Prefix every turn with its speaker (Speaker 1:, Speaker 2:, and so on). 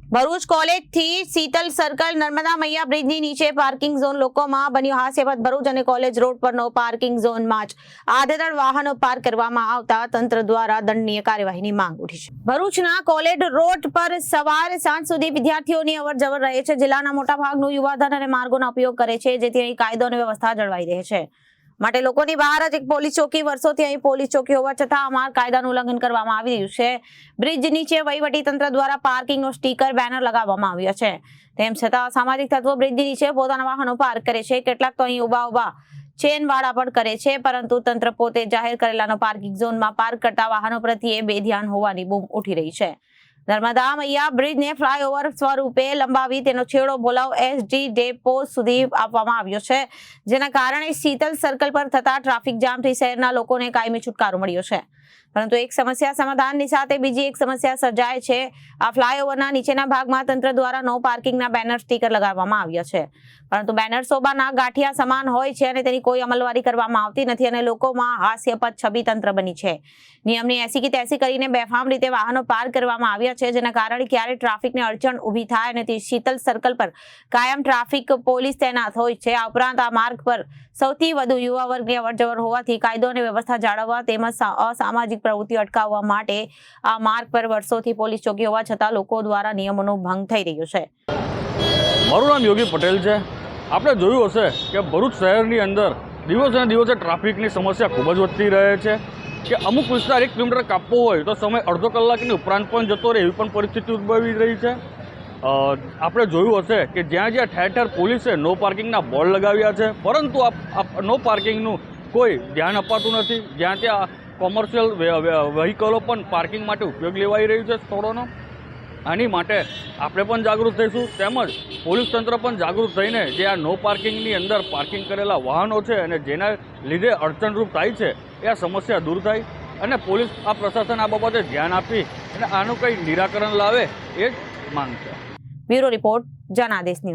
Speaker 1: Bharuch college થી Sheetal circle Narmada મૈયા બ્રિજની નીચે પાર્કિંગ ઝોન લોકોમાં બન્યો હાસ્યાસ્પદ। ભરૂચ અને કોલેજ રોડ પરનો પાર્કિંગ ઝોનમાં જ આડેધડ વાહનો પાર્ક કરવામાં આવતા તંત્ર દ્વારા દંડનીય કાર્યવાહીની માંગ ઉઠી છે। ભરૂચના કોલેજ રોડ પર સવાર સાંજ સુધી વિદ્યાર્થીઓની અવરજવર રહે છે। જિલ્લાના મોટાભાગનું યુવાધન અને માર્ગોનો ઉપયોગ કરે છે, જેથી અહીં કાયદો અને વ્યવસ્થા જળવાઈ રહે છે। માટે લોકોની બહાર જ એક પોલીસ ચોકી વર્ષોથી અહીં પોલીસ ચોકી હોવા છતાં આ માર્ગ કાયદાનું ઉલ્લંઘન કરવામાં આવી રહ્યું છે। બ્રિજ નીચે વહીવટી તંત્ર દ્વારા પાર્કિંગનો સ્ટીકર બેનર લગાવવામાં આવ્યો છે, તેમ છતાં સામાજિક તત્વો બ્રિજની નીચે પોતાના વાહનો પાર્ક કરે છે। કેટલાક તો અહીં ઉભા ચેન વાળા પણ કરે છે, પરંતુ તંત્ર પોતે જાહેર કરેલાનો પાર્કિંગ ઝોનમાં પાર્ક કરતા વાહનો પ્રત્યે બેધ્યાન હોવાની બૂમ ઉઠી રહી છે। નર્મદા મૈયા બ્રિજને ફ્લાયઓવર સ્વરૂપે લંબાવી તેનો છેડો બોલાવ એસડી ડેપો સુધી આપવામાં આવ્યો છે, જેના કારણે શીતલ સર્કલ પર થતા ટ્રાફિક જામથી શહેરના લોકોને કાયમી છુટકારો મળ્યો છે। પરંતુ એક સમસ્યા સમાધાનની સાથે બીજી એક સમસ્યા સર્જાય છે। આ ફ્લાયઓવરના નીચેના ભાગમાં તંત્ર દ્વારા નો પાર્કિંગના બેનર સ્ટીકર લગાવવામાં આવ્યા છે, પરંતુ બેનર શોભાના ગાંઠિયા સમાન હોય છે અને તેની કોઈ અમલવારી કરવામાં આવતી નથી અને લોકોમાં હાસ્યાસ્પદ છબી તંત્ર બની છે। નિયમની એસી કી તેસી કરીને બેફામ રીતે વાહનો પાર્ક કરવામાં આવ્યા છે, જેના કારણે ક્યારે ટ્રાફિકને અડચણ ઊભી થાય અને તે શીતલ સર્કલ પર કાયમ ટ્રાફિક પોલીસ તૈનાત હોય છે। આ ઉપરાંત આ માર્ગ પર સૌથી વધુ યુવા વર્ગની અવરજવર હોવાથી કાયદો અને વ્યવસ્થા જાળવવા તેમજ અસામાજિક પ્રવૃત્તિઓ અટકાવવા માટે આ માર્ગ પર વર્ષોથી પોલીસ ચોકી હોવા છતાં લોકો દ્વારા નિયમોનો ભંગ થઈ રહ્યો છે।
Speaker 2: મારું નામ યોગી પટેલ છે। આપણે જોયું હશે કે ભરૂચ શહેરની અંદર દિવસે દિવસે ટ્રાફિકની સમસ્યા ખૂબ જ વધતી રહે છે કે અમુક વિસ્તાર 1 કિલોમીટર કાપવો હોય તો સમય અડધો કલાકની ઉપરાંત પણ જતો રહે એવી પણ પરિસ્થિતિ ઉદ્ભવી રહી છે। આપણે જોયું હશે કે જ્યાં જ્યાં ઠેર ઠેર પોલીસે નો પાર્કિંગના બોર્ડ લગાવ્યા છે, પરંતુ આ નો પાર્કિંગનું કોઈ ધ્યાન અપાતું નથી। જ્યાં ત્યાં કોમર્શિયલ વ્હીકલો પણ પાર્કિંગ માટે ઉપયોગ લેવાઈ રહ્યું છે સ્થળોનો। આની માટે આપણે પણ જાગૃત થઈશું, તેમજ પોલીસ તંત્ર પણ જાગૃત થઈને જે આ નો પાર્કિંગની અંદર પાર્કિંગ કરેલા વાહનો છે અને જેના લીધે અડચણરૂપ થાય છે એ આ સમસ્યા દૂર થાય અને પોલીસ આ પ્રશાસન આ બાબતે ધ્યાન આપી અને આનું કંઈ નિરાકરણ લાવે એ જ માંગ છે।
Speaker 1: Bureau report Janadesh news.